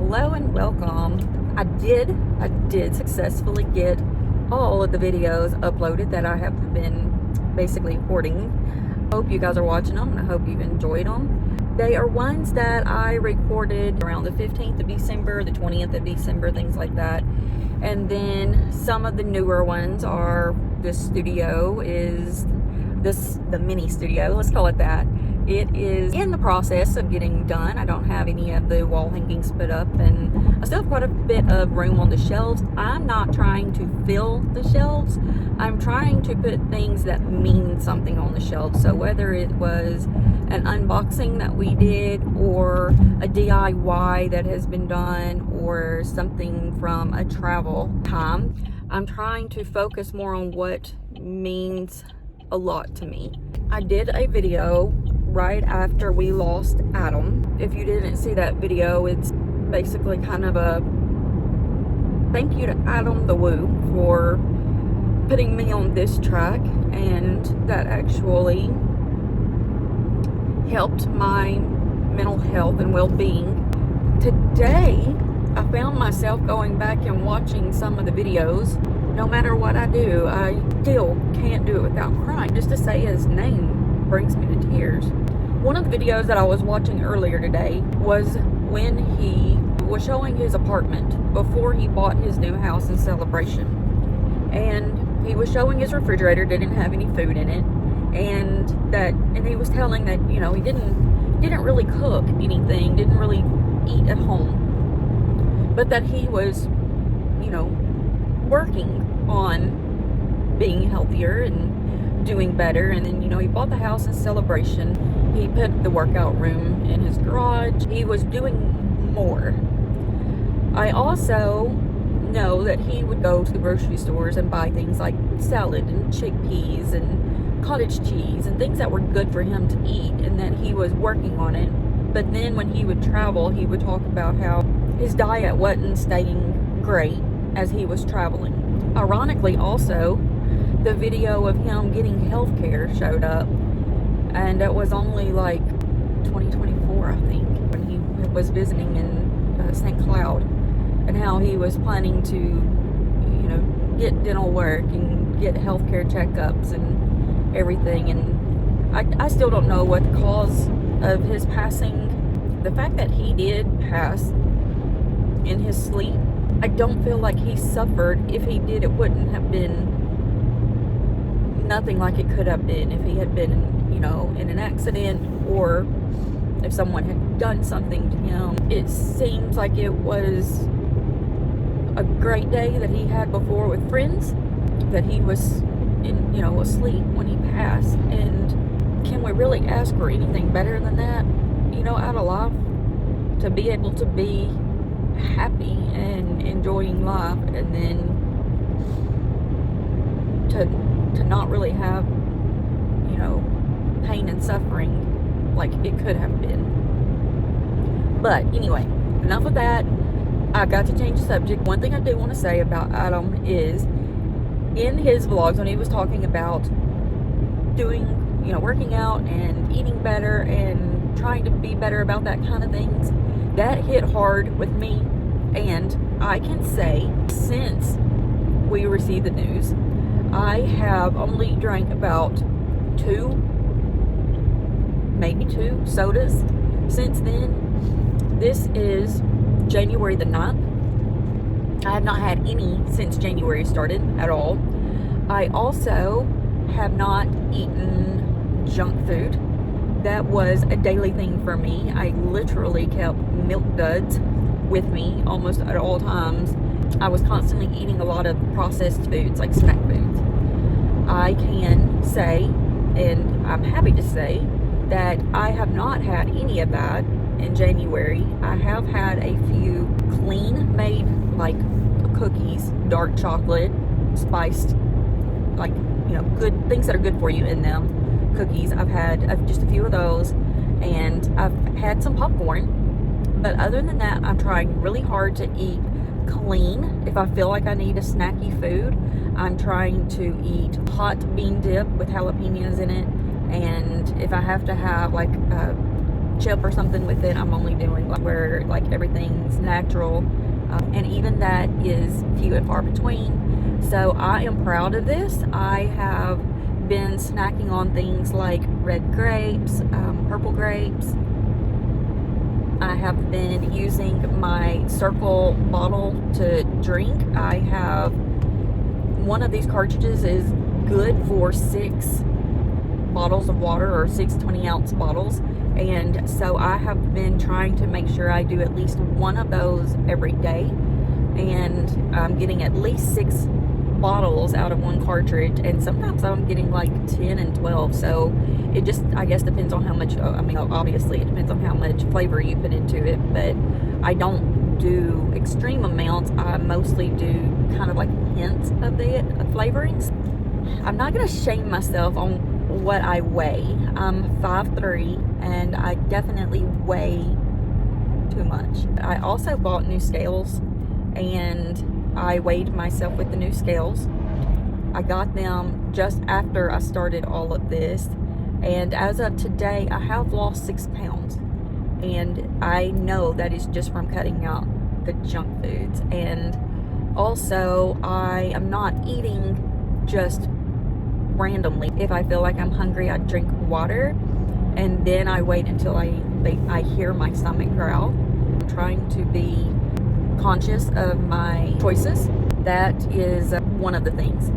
Hello and welcome. I did successfully get all of the videos uploaded that I have been basically hoarding. Hope you guys are watching them and I hope you've enjoyed them. They are ones that I recorded around the 15th of December, the 20th of December, things like that. And then some of the newer ones are the mini studio, let's call it that. It is in the process of getting done. I don't have any of the wall hangings put up, and I still have quite a bit of room on the shelves. I'm not trying to fill the shelves. I'm trying to put things that mean something on the shelves. So whether it was an unboxing that we did, or a DIY that has been done, or something from a travel time, I'm trying to focus more on what means a lot to me. I did a video right after we lost Adam. If you didn't see that video, it's basically kind of a thank you to Adam the Woo for putting me on this track, and that actually helped my mental health and well-being. Today, I found myself going back and watching some of the videos. No matter what I do, I still can't do it without crying. Just to say his name brings me to tears. One of the videos that I was watching earlier today was when he was showing his apartment before he bought his new house in Celebration. And he was showing his refrigerator didn't have any food in it, and he was telling that, you know, he didn't really cook anything, didn't really eat at home, but that he was, you know, working on being healthier and doing better. And then, you know, he bought the house in Celebration. He put the workout room in his garage. He was doing more. I also know that he would go to the grocery stores and buy things like salad and chickpeas and cottage cheese and things that were good for him to eat, and that he was working on it. But then when he would travel, he would talk about how his diet wasn't staying great as he was traveling. Ironically, also, the video of him getting health care showed up, and it was only like 2024, I think, when he was visiting in St. Cloud, and how he was planning to, you know, get dental work and get health care checkups and everything. And I still don't know what the cause of his passing. The fact that he did pass in his sleep, I don't feel like he suffered. If he did, it wouldn't have been nothing like it could have been if he had been, you know, in an accident, or if someone had done something to him. It seems like it was a great day that he had before with friends, that he was in, you know, asleep when he passed. And can we really ask for anything better than that, you know, out of life? To be able to be happy and enjoying life, and then to not really have, you know, pain and suffering like it could have been. But anyway, enough of that. I got to change the subject. One thing I do want to say about Adam is, in his vlogs, when he was talking about doing, you know, working out and eating better and trying to be better about that kind of things, that hit hard with me. And I can say, since we received the news, I have only drank about maybe two sodas since then. This is January the 9th. I have not had any since January started at all. I also have not eaten junk food. That was a daily thing for me. I literally kept Milk Duds with me almost at all times. I was constantly eating a lot of processed foods, like snack foods. I can say, and I'm happy to say, that I have not had any of that in January. I have had a few clean made, like, cookies, dark chocolate, spiced, like, you know, good things that are good for you in them, cookies. I've had just a few of those, and I've had some popcorn. But other than that, I'm trying really hard to eat clean. If I feel like I need a snacky food, I'm trying to eat hot bean dip with jalapenos in it. And if I have to have like chip or something with it. I'm only doing where like everything's natural, and even that is few and far between. So I am proud of this. I have been snacking on things like red grapes, purple grapes. I have been using my Circle bottle to drink. I have one of these cartridges is good for 6 bottles of water, or 6 20-ounce bottles, and so I have been trying to make sure I do at least one of those every day, and I'm getting at least 6 bottles out of one cartridge, and sometimes I'm getting like 10 and 12. So it just, I guess, depends on how much, I mean, obviously it depends on how much flavor you put into it, but I don't do extreme amounts. I mostly do kind of like hints of the flavorings. I'm not gonna shame myself on what I weigh. I'm 5'3", and I definitely weigh too much. I also bought new scales, and I weighed myself with the new scales. I got them just after I started all of this, and as of today I have lost 6 pounds, and I know that is just from cutting out the junk foods. And also I am not eating just randomly. If I feel like I'm hungry, I drink water, and then I wait until I hear my stomach growl. I'm trying to be conscious of my choices. That is one of the things.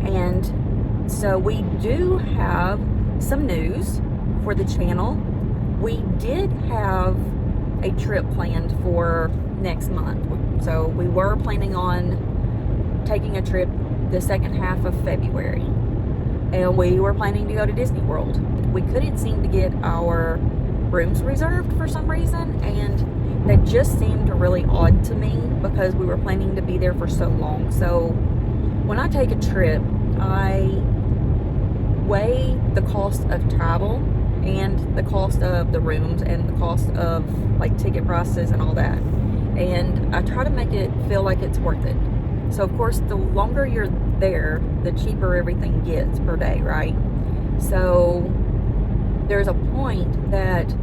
And so we do have some news for the channel. We did have a trip planned for next month. So we were planning on taking a trip the second half of February, and we were planning to go to Disney World. We couldn't seem to get our rooms reserved for some reason, and that just seemed really odd to me because we were planning to be there for so long. So when I take a trip, I weigh the cost of travel and the cost of the rooms and the cost of like ticket prices and all that, and I try to make it feel like it's worth it. So of course, the longer you're there, the cheaper everything gets per day, right? So there's a point that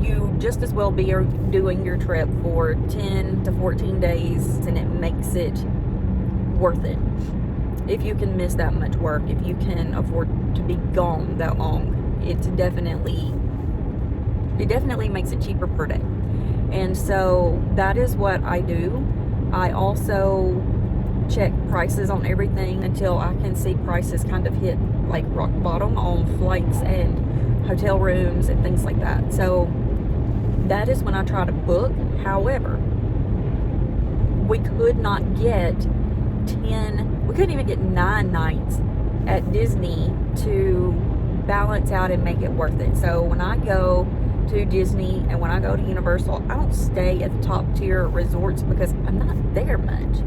you just as well be doing your trip for 10 to 14 days, and it makes it worth it. If you can miss that much work, if you can afford to be gone that long, it definitely makes it cheaper per day. And so that is what I do. I also check prices on everything until I can see prices kind of hit like rock bottom on flights and hotel rooms and things like that. So that is when I try to book. However, we could not get we couldn't even get 9 nights at Disney to balance out and make it worth it. So when I go to Disney and when I go to Universal, I don't stay at the top tier resorts because I'm not there much.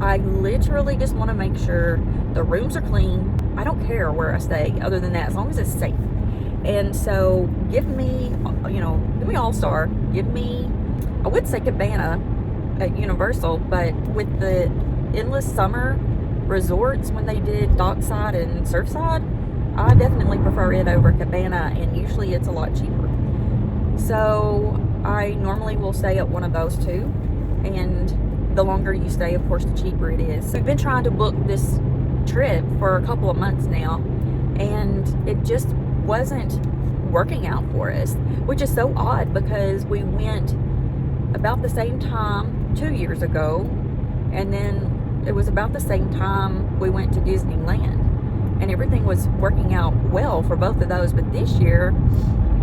I literally just want to make sure the rooms are clean. I don't care where I stay other than that, as long as it's safe. And so give me All-Star, give me, I would say Cabana at Universal, but with the endless summer resorts, when they did Dockside and Surfside, I definitely prefer it over Cabana, and usually it's a lot cheaper. So I normally will stay at one of those two, and the longer you stay, of course, the cheaper it is. So we've been trying to book this trip for a couple of months now, and it just wasn't working out for us, which is so odd because we went about the same time 2 years ago, and then it was about the same time we went to Disneyland, and everything was working out well for both of those. But this year,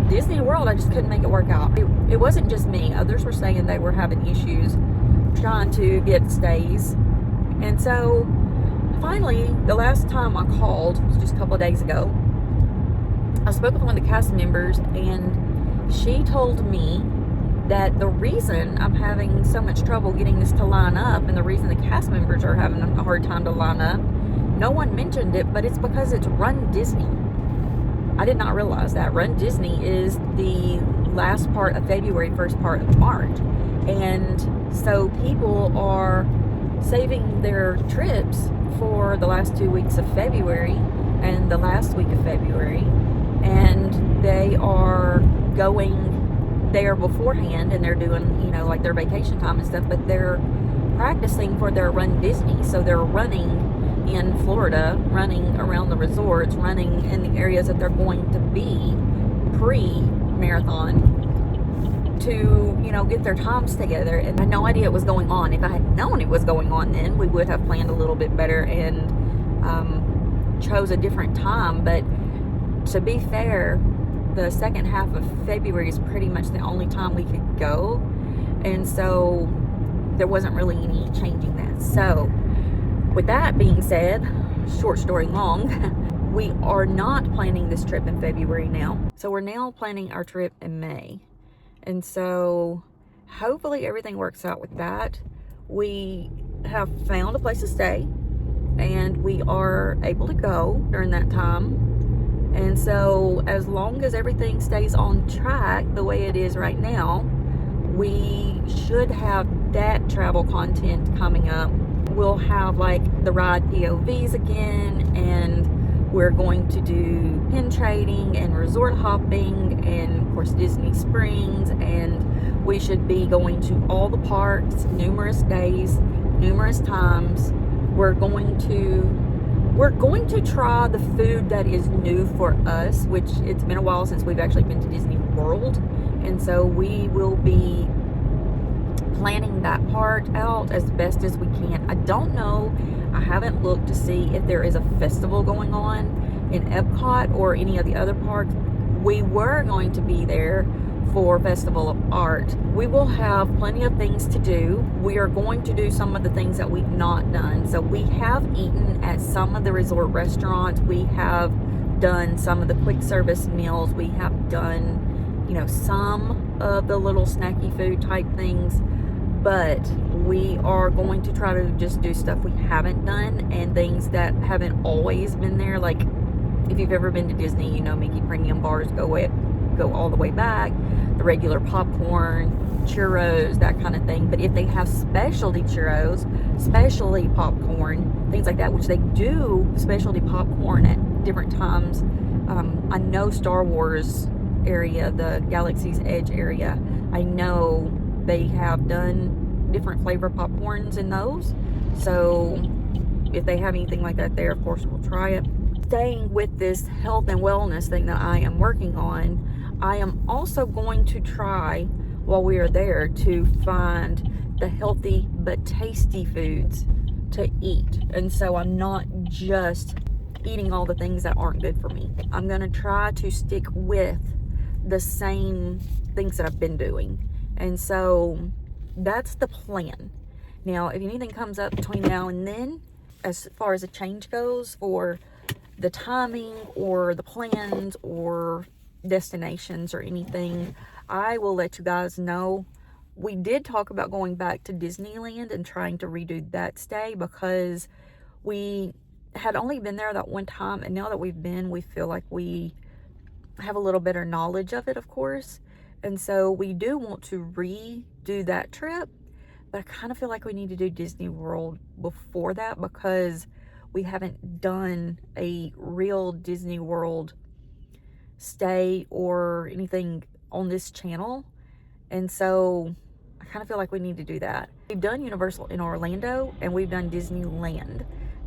Disney World, I just couldn't make it work out. It wasn't just me. Others were saying they were having issues trying to get stays. And so finally, the last time I called was just a couple of days ago. I spoke with one of the cast members, and she told me that the reason I'm having so much trouble getting this to line up, and the reason the cast members are having a hard time to line up, no one mentioned it, but it's because it's Run Disney. I did not realize that. Run Disney is the last part of February, first part of March. And so people are saving their trips for the last 2 weeks of February and the last week of February. And they are going there beforehand, and they're doing, you know, like their vacation time and stuff, but they're practicing for their Run Disney. So they're running in Florida, running around the resorts, running in the areas that they're going to be pre-marathon to, you know, get their times together. And I had no idea it was going on. If I had known it was going on, then we would have planned a little bit better and chose a different time. But to be fair, the second half of February is pretty much the only time we could go, and so there wasn't really any changing that. So with that being said, short story long, we are not planning this trip in February now. So we're now planning our trip in May. And so hopefully everything works out with that. We have found a place to stay, and we are able to go during that time. And so as long as everything stays on track the way it is right now, we should have that travel content coming up. We'll have like the ride POVs again, and we're going to do pin trading and resort hopping, and of course Disney Springs, and we should be going to all the parks numerous days, numerous times. We're going to try the food that is new for us, which it's been a while since we've actually been to Disney World, and so we will be planning that part out as best as we can. I don't know, I haven't looked to see if there is a festival going on in Epcot or any of the other parks. We were going to be there for Festival of Art. We will have plenty of things to do. We are going to do some of the things that we've not done. So we have eaten at some of the resort restaurants. We have done some of the quick service meals. We have done, you know, some of the little snacky food type things. But we are going to try to just do stuff we haven't done and things that haven't always been there. Like if you've ever been to Disney, you know Mickey Premium bars go all the way back. The regular popcorn, churros, that kind of thing. But if they have specialty churros, specialty popcorn, things like that, which they do specialty popcorn at different times. I know Star Wars area, the Galaxy's Edge area, I know they have done different flavor popcorns in those. So if they have anything like that there, of course we'll try it. Staying with this health and wellness thing that I am working on, I am also going to try while we are there to find the healthy but tasty foods to eat. And so I'm not just eating all the things that aren't good for me. I'm gonna try to stick with the same things that I've been doing. And so that's the plan. Now, if anything comes up between now and then, as far as a change goes for the timing or the plans or destinations or anything, I will let you guys know. We did talk about going back to Disneyland and trying to redo that stay because we had only been there that one time, and now that we've been, we feel like we have a little better knowledge of it, of course. And so we do want to redo that trip, but I kind of feel like we need to do Disney World before that because we haven't done a real Disney World stay or anything on this channel. And so I kind of feel like we need to do that. We've done Universal in Orlando and we've done Disneyland,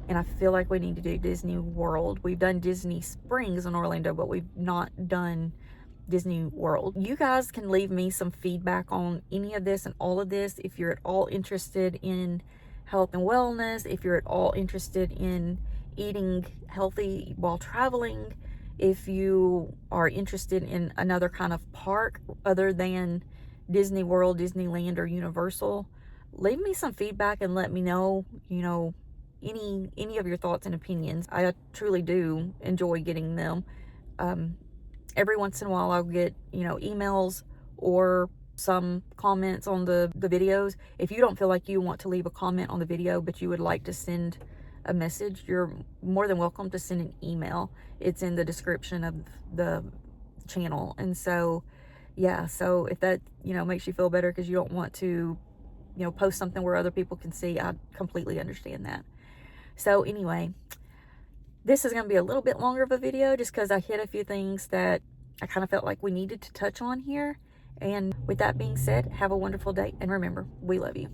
and I feel like we need to do Disney World. We've done Disney Springs in Orlando, but we've not done Disney World. You guys can leave me some feedback on any of this and all of this if you're at all interested in health and wellness, if you're at all interested in eating healthy while traveling, if you are interested in another kind of park other than Disney World, Disneyland, or Universal. Leave me some feedback and let me know, you know, any of your thoughts and opinions. I truly do enjoy getting them. Every once in a while I'll get, you know, emails or some comments on the videos. If you don't feel like you want to leave a comment on the video, but you would like to send a message, you're more than welcome to send an email. It's in the description of the channel. And so, yeah, so if that, you know, makes you feel better because you don't want to, you know, post something where other people can see, I completely understand that. So anyway, this is going to be a little bit longer of a video just because I hit a few things that I kind of felt like we needed to touch on here. And with that being said, have a wonderful day. And remember, we love you.